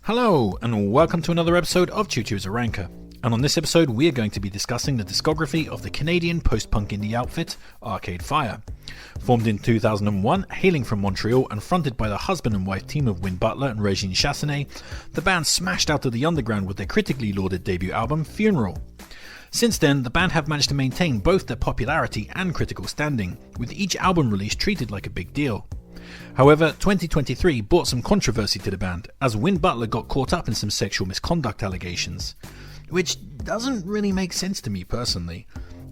Hello, and welcome to another episode of Chuchu is a Ranker. And on this episode, we are going to be discussing the discography of the Canadian post-punk indie outfit, Arcade Fire. Formed in 2001, hailing from Montreal and fronted by the husband and wife team of Win Butler and Regine Chassanet, the band smashed out of the underground with their critically lauded debut album, Funeral. Since then, the band have managed to maintain both their popularity and critical standing, with each album release treated like a big deal. However, 2023 brought some controversy to the band, as Win Butler got caught up in some sexual misconduct allegations, which doesn't really make sense to me personally.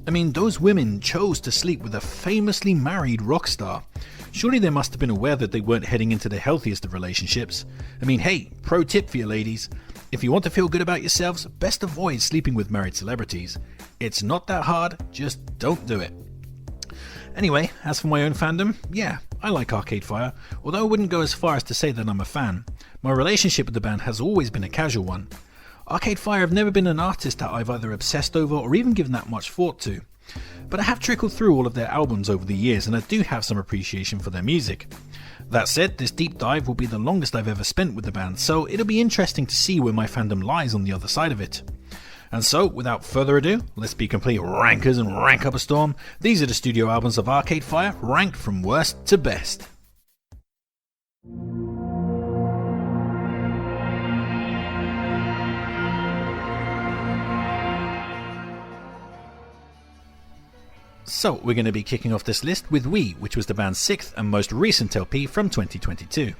I mean, those women chose to sleep with a famously married rock star. Surely they must have been aware that they weren't heading into the healthiest of relationships. I mean, hey, pro tip for you ladies. If you want to feel good about yourselves, best avoid sleeping with married celebrities. It's not that hard, just don't do it. Anyway, as for my own fandom, yeah, I like Arcade Fire, although I wouldn't go as far as to say that I'm a fan. My relationship with the band has always been a casual one. Arcade Fire have never been an artist that I've either obsessed over or even given that much thought to. But I have trickled through all of their albums over the years and I do have some appreciation for their music. That said, this deep dive will be the longest I've ever spent with the band, so it'll be interesting to see where my fandom lies on the other side of it. And so, without further ado, let's be complete rankers and rank up a storm. These are the studio albums of Arcade Fire, ranked from worst to best. So, we're going to be kicking off this list with We, which was the band's 6th and most recent LP from 2022.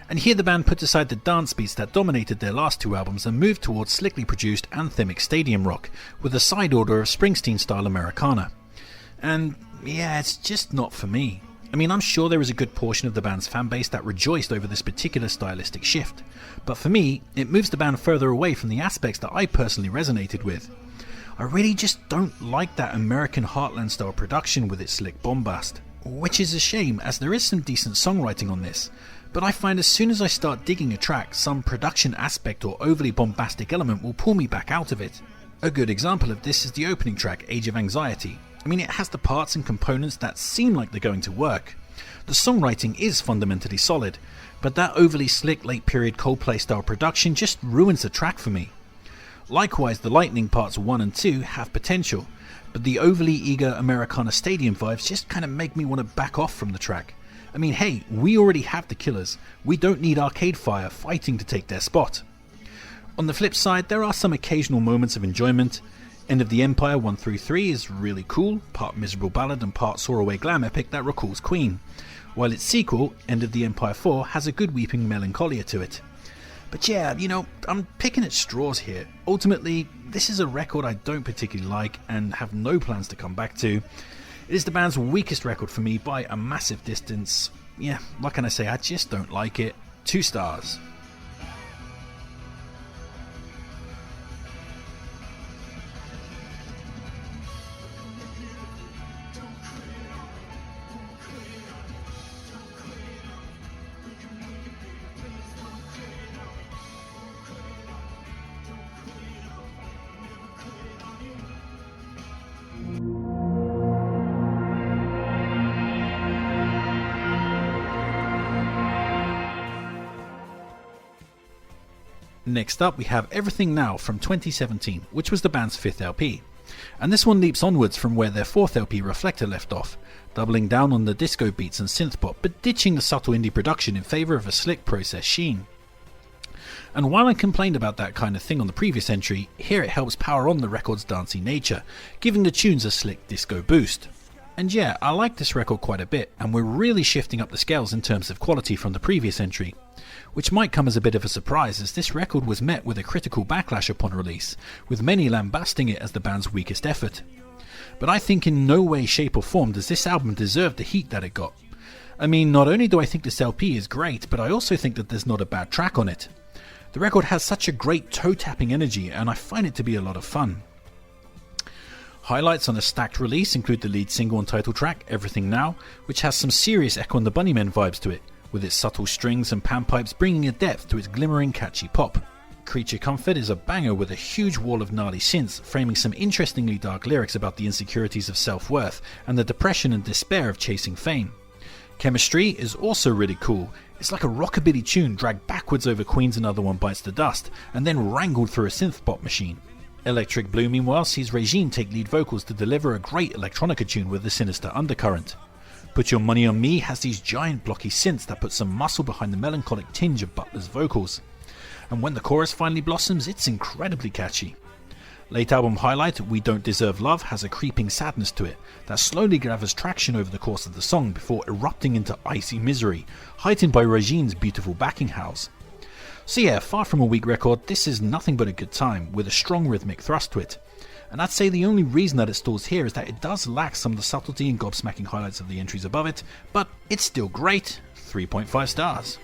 And here the band put aside the dance beats that dominated their last two albums and moved towards slickly produced anthemic stadium rock, with a side order of Springsteen-style Americana. And yeah, it's just not for me. I mean, I'm sure there is a good portion of the band's fanbase that rejoiced over this particular stylistic shift, but for me, it moves the band further away from the aspects that I personally resonated with. I really just don't like that American Heartland-style production with its slick bombast, which is a shame as there is some decent songwriting on this. But I find as soon as I start digging a track, some production aspect or overly bombastic element will pull me back out of it. A good example of this is the opening track, Age of Anxiety. I mean, it has the parts and components that seem like they're going to work. The songwriting is fundamentally solid, but that overly slick late period Coldplay style production just ruins the track for me. Likewise, the Lightning parts 1 and 2 have potential, but the overly eager Americana Stadium vibes just kind of make me want to back off from the track. I mean, hey, we already have the Killers. We don't need Arcade Fire fighting to take their spot. On the flip side, there are some occasional moments of enjoyment. End of the Empire 1 through 3 is really cool, part miserable ballad and part soaraway glam epic that recalls Queen, while its sequel, End of the Empire 4, has a good weeping melancholia to it. But yeah, you know, I'm picking at straws here. Ultimately, this is a record I don't particularly like and have no plans to come back to. It is the band's weakest record for me by a massive distance. Yeah, what can I say, I just don't like it. 2 stars. Next up we have Everything Now from 2017, which was the band's 5th LP. And this one leaps onwards from where their 4th LP Reflector left off, doubling down on the disco beats and synthpop but ditching the subtle indie production in favour of a slick processed sheen. And while I complained about that kind of thing on the previous entry, here it helps power on the record's dancey nature, giving the tunes a slick disco boost. And yeah, I like this record quite a bit, and we're really shifting up the scales in terms of quality from the previous entry, which might come as a bit of a surprise as this record was met with a critical backlash upon release, with many lambasting it as the band's weakest effort. But I think in no way, shape or form does this album deserve the heat that it got. I mean, not only do I think this LP is great, but I also think that there's not a bad track on it. The record has such a great toe-tapping energy and I find it to be a lot of fun. Highlights on a stacked release include the lead single and title track, Everything Now, which has some serious Echo and the Bunnymen vibes to it, with its subtle strings and panpipes bringing a depth to its glimmering catchy pop. Creature Comfort is a banger with a huge wall of gnarly synths, framing some interestingly dark lyrics about the insecurities of self-worth and the depression and despair of chasing fame. Chemistry is also really cool. It's like a rockabilly tune dragged backwards over Queen's Another One Bites the Dust, and then wrangled through a synth-pop machine. Electric Blue meanwhile sees Regine take lead vocals to deliver a great electronica tune with a sinister undercurrent. Put Your Money on Me has these giant blocky synths that put some muscle behind the melancholic tinge of Butler's vocals. And when the chorus finally blossoms, it's incredibly catchy. Late album highlight We Don't Deserve Love has a creeping sadness to it that slowly gathers traction over the course of the song before erupting into icy misery, heightened by Regine's beautiful backing howls. So yeah, far from a weak record, this is nothing but a good time, with a strong rhythmic thrust to it. And I'd say the only reason that it stalls here is that it does lack some of the subtlety and gobsmacking highlights of the entries above it, but it's still great, 3.5 stars.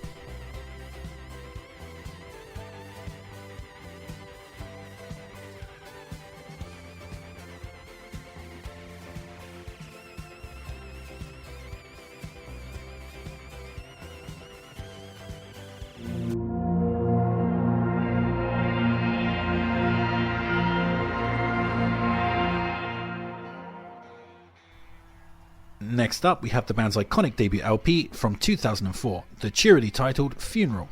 Next up, we have the band's iconic debut LP from 2004, the cheerily titled Funeral.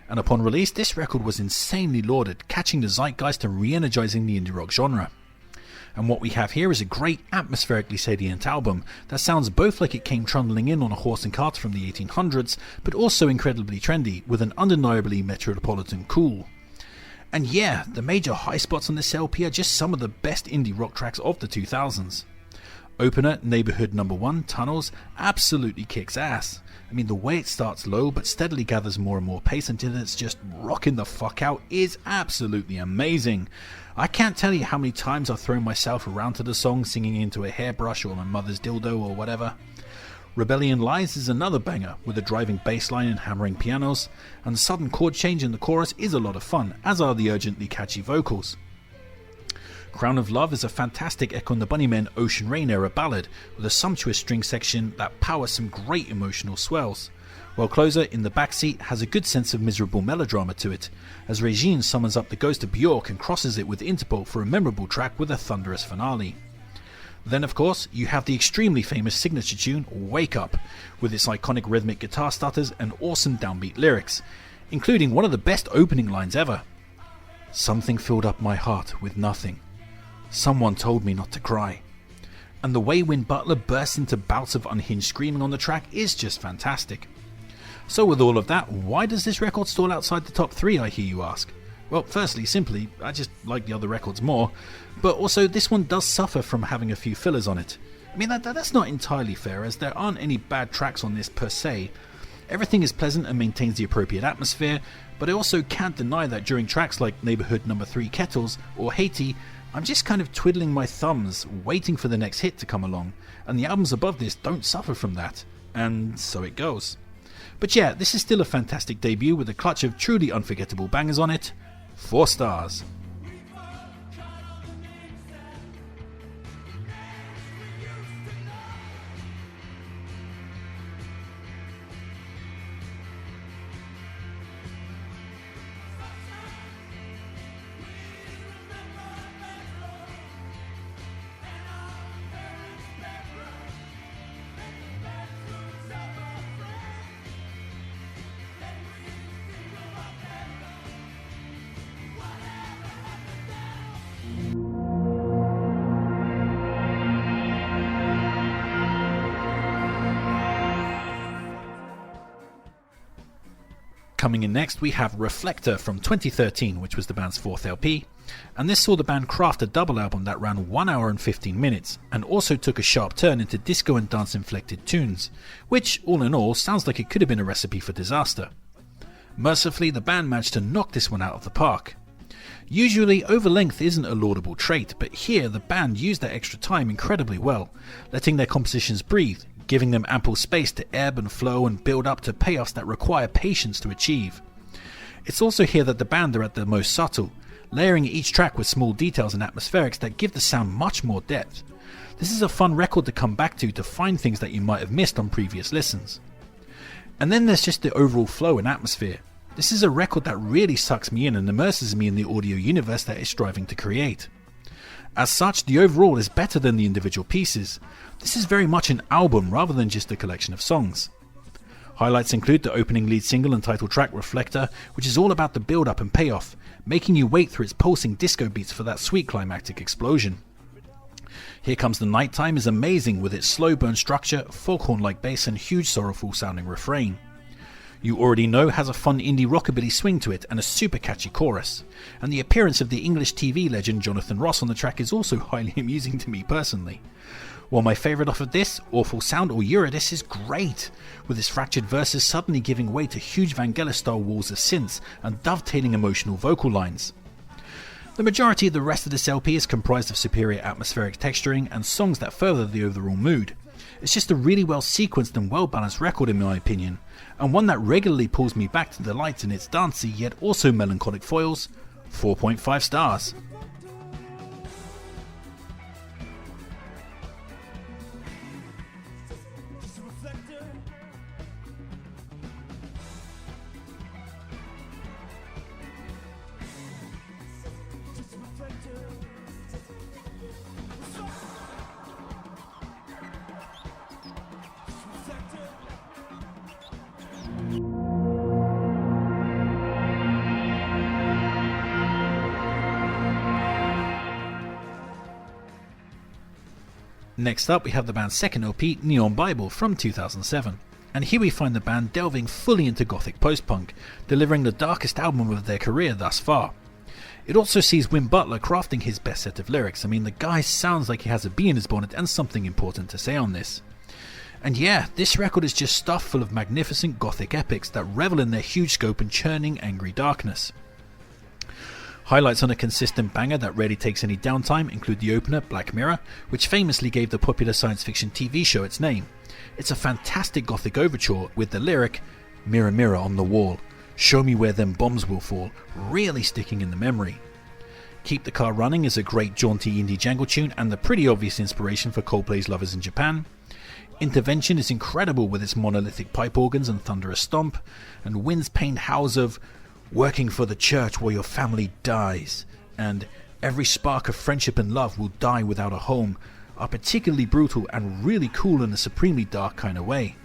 And upon release, this record was insanely lauded, catching the zeitgeist and re-energizing the indie rock genre. And what we have here is a great atmospherically salient album that sounds both like it came trundling in on a horse and cart from the 1800s, but also incredibly trendy, with an undeniably metropolitan cool. And yeah, the major high spots on this LP are just some of the best indie rock tracks of the 2000s. Opener, Neighborhood No. 1, Tunnels, absolutely kicks ass. I mean, the way it starts low but steadily gathers more and more pace until it's just rocking the fuck out is absolutely amazing. I can't tell you how many times I've thrown myself around to the song singing into a hairbrush or my mother's dildo or whatever. Rebellion Lies is another banger with a driving bass line and hammering pianos, and the sudden chord change in the chorus is a lot of fun, as are the urgently catchy vocals. Crown of Love is a fantastic Echo and the Bunnymen Ocean Rain era ballad with a sumptuous string section that powers some great emotional swells, while Closer in the backseat has a good sense of miserable melodrama to it, as Regine summons up the ghost of Bjork and crosses it with Interpol for a memorable track with a thunderous finale. Then of course you have the extremely famous signature tune Wake Up, with its iconic rhythmic guitar stutters and awesome downbeat lyrics, including one of the best opening lines ever. Something filled up my heart with nothing. Someone told me not to cry. And the way Win Butler bursts into bouts of unhinged screaming on the track is just fantastic. So with all of that, why does this record stall outside the top 3, I hear you ask? Well, firstly, simply, I just like the other records more, but also this one does suffer from having a few fillers on it. I mean, that's not entirely fair, as there aren't any bad tracks on this per se. Everything is pleasant and maintains the appropriate atmosphere, but I also can't deny that during tracks like Neighborhood No. 3 Kettles or Haiti, I'm just kind of twiddling my thumbs, waiting for the next hit to come along, and the albums above this don't suffer from that, and so it goes. But yeah, this is still a fantastic debut with a clutch of truly unforgettable bangers on it. 4 stars. Coming in next, we have Reflector from 2013, which was the band's 4th LP, and this saw the band craft a double album that ran 1 hour and 15 minutes, and also took a sharp turn into disco and dance inflected tunes, which, all in all, sounds like it could have been a recipe for disaster. Mercifully, the band managed to knock this one out of the park. Usually, overlength isn't a laudable trait, but here the band used that extra time incredibly well, letting their compositions breathe, giving them ample space to ebb and flow and build up to payoffs that require patience to achieve. It's also here that the band are at their most subtle, layering each track with small details and atmospherics that give the sound much more depth. This is a fun record to come back to find things that you might have missed on previous listens. And then there's just the overall flow and atmosphere. This is a record that really sucks me in and immerses me in the audio universe that it's striving to create. As such, the overall is better than the individual pieces. This is very much an album rather than just a collection of songs. Highlights include the opening lead single and title track Reflector, which is all about the build up and payoff, making you wait through its pulsing disco beats for that sweet climactic explosion. Here Comes the Nighttime is amazing with its slow burn structure, foghorn-like bass and huge sorrowful sounding refrain. You Already Know has a fun indie rockabilly swing to it and a super catchy chorus, and the appearance of the English TV legend Jonathan Ross on the track is also highly amusing to me personally. While my favourite off of this, Awful Sound or Eurydice, is great, with its fractured verses suddenly giving way to huge Vangelis style walls of synths and dovetailing emotional vocal lines. The majority of the rest of this LP is comprised of superior atmospheric texturing and songs that further the overall mood. It's just a really well sequenced and well balanced record in my opinion, and one that regularly pulls me back to the lights in its dancey yet also melancholic foils. 4.5 stars. Next up we have the band's second LP, Neon Bible, from 2007. And here we find the band delving fully into gothic post-punk, delivering the darkest album of their career thus far. It also sees Wim Butler crafting his best set of lyrics. I mean, the guy sounds like he has a bee in his bonnet and something important to say on this. And yeah, this record is just stuffed full of magnificent gothic epics that revel in their huge scope and churning angry darkness. Highlights on a consistent banger that rarely takes any downtime include the opener, Black Mirror, which famously gave the popular science fiction TV show its name. It's a fantastic gothic overture with the lyric, "Mirror, mirror on the wall, show me where them bombs will fall," really sticking in the memory. Keep the Car Running is a great jaunty indie jangle tune and the pretty obvious inspiration for Coldplay's Lovers in Japan. Intervention is incredible with its monolithic pipe organs and thunderous stomp, and Wind's pained howls of "Working for the church while your family dies," and "Every spark of friendship and love will die without a home," are particularly brutal and really cool in a supremely dark kind of way.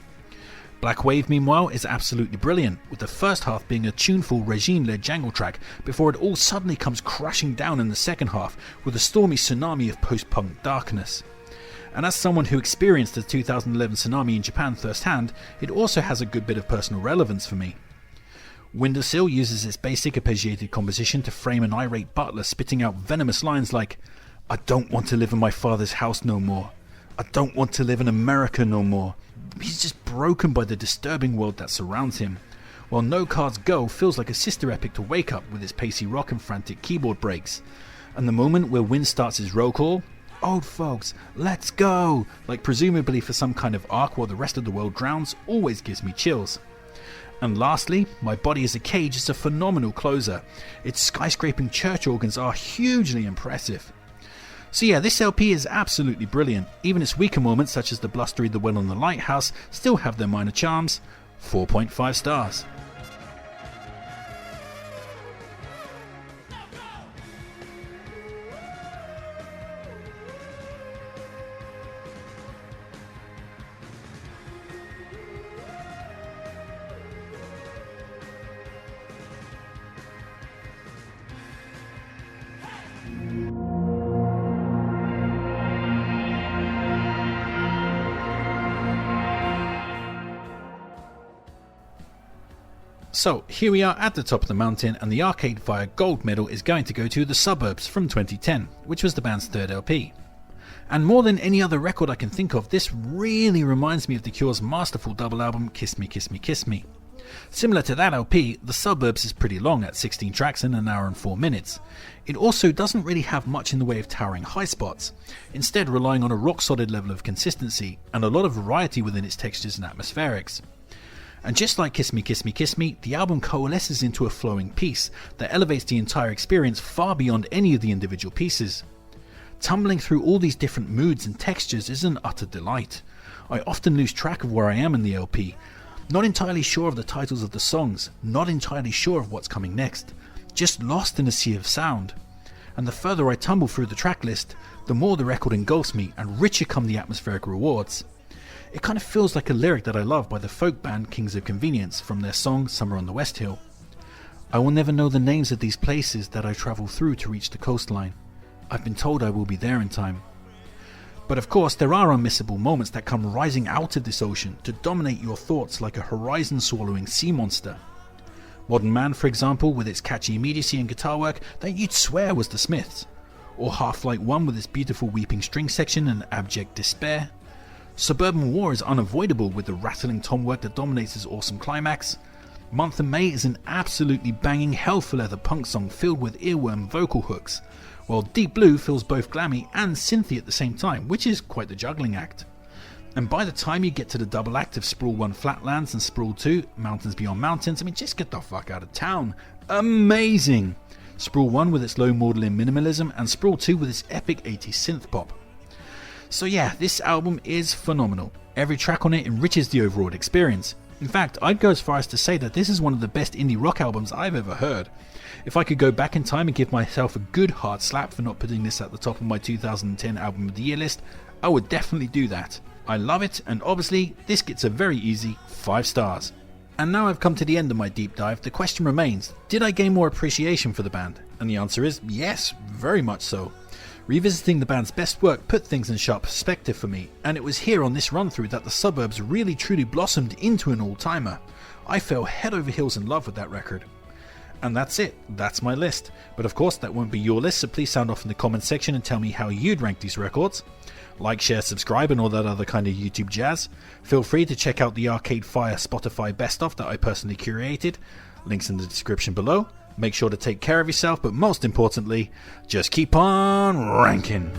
Black Wave, meanwhile, is absolutely brilliant, with the first half being a tuneful Regine-led jangle track before it all suddenly comes crashing down in the second half with a stormy tsunami of post-punk darkness. And as someone who experienced the 2011 tsunami in Japan firsthand, it also has a good bit of personal relevance for me. Windowsill uses its basic arpeggiated composition to frame an irate butler spitting out venomous lines like, "I don't want to live in my father's house no more. I don't want to live in America no more." He's just broken by the disturbing world that surrounds him, while No Cards Go feels like a sister epic to Wake Up with its pacey rock and frantic keyboard breaks. And the moment where Wind starts his roll call, "Old folks, let's go," like presumably for some kind of arc while the rest of the world drowns, always gives me chills. And lastly, My Body is a Cage is a phenomenal closer. Its skyscraping church organs are hugely impressive. So yeah, this LP is absolutely brilliant. Even its weaker moments, such as the blustery The Well on the Lighthouse, still have their minor charms. 4.5 stars. So here we are at the top of the mountain, and the Arcade Fire Gold medal is going to go to The Suburbs from 2010, which was the band's third LP. And more than any other record I can think of, this really reminds me of The Cure's masterful double album Kiss Me, Kiss Me, Kiss Me. Similar to that LP, The Suburbs is pretty long at 16 tracks in an hour and 4 minutes. It also doesn't really have much in the way of towering high spots, instead relying on a rock solid level of consistency and a lot of variety within its textures and atmospherics. And just like Kiss Me, Kiss Me, Kiss Me, the album coalesces into a flowing piece that elevates the entire experience far beyond any of the individual pieces. Tumbling through all these different moods and textures is an utter delight. I often lose track of where I am in the LP, Not entirely sure of the titles of the songs, not entirely sure of what's coming next, just lost in a sea of sound. And the further I tumble through the track list, the more the record engulfs me and richer come the atmospheric rewards. It kind of feels like a lyric that I love by the folk band Kings of Convenience from their song Summer on the West Hill. I will never know the names of these places that I travel through to reach the coastline. I've been told I will be there in time. But of course there are unmissable moments that come rising out of this ocean to dominate your thoughts like a horizon-swallowing sea monster. Modern Man, for example, with its catchy immediacy and guitar work that you'd swear was the Smiths. Or Half-Light 1 with its beautiful weeping string section and abject despair. Suburban War is unavoidable with the rattling tom work that dominates its awesome climax. Month of May is an absolutely banging hell for leather punk song filled with earworm vocal hooks, while Deep Blue feels both glammy and synthy at the same time, which is quite the juggling act. And by the time you get to the double act of Sprawl 1 Flatlands and Sprawl 2 Mountains Beyond Mountains, I mean, just get the fuck out of town. Amazing! Sprawl 1 with its low maudlin minimalism and Sprawl 2 with its epic 80s synth pop. So yeah, this album is phenomenal. Every track on it enriches the overall experience. In fact, I'd go as far as to say that this is one of the best indie rock albums I've ever heard. If I could go back in time and give myself a good hard slap for not putting this at the top of my 2010 Album of the Year list, I would definitely do that. I love it, and obviously this gets a very easy 5 stars. And now I've come to the end of my deep dive, the question remains, did I gain more appreciation for the band? And the answer is yes, very much so. Revisiting the band's best work put things in sharp perspective for me, and it was here on this run through that the Suburbs really truly blossomed into an all-timer. I fell head over heels in love with that record. And that's it, that's my list. But of course that won't be your list, so please sound off in the comments section and tell me how you'd rank these records. Like, share, subscribe and all that other kind of YouTube jazz. Feel free to check out the Arcade Fire Spotify best of that I personally curated. Links in the description below. Make sure to take care of yourself, but most importantly, just keep on ranking.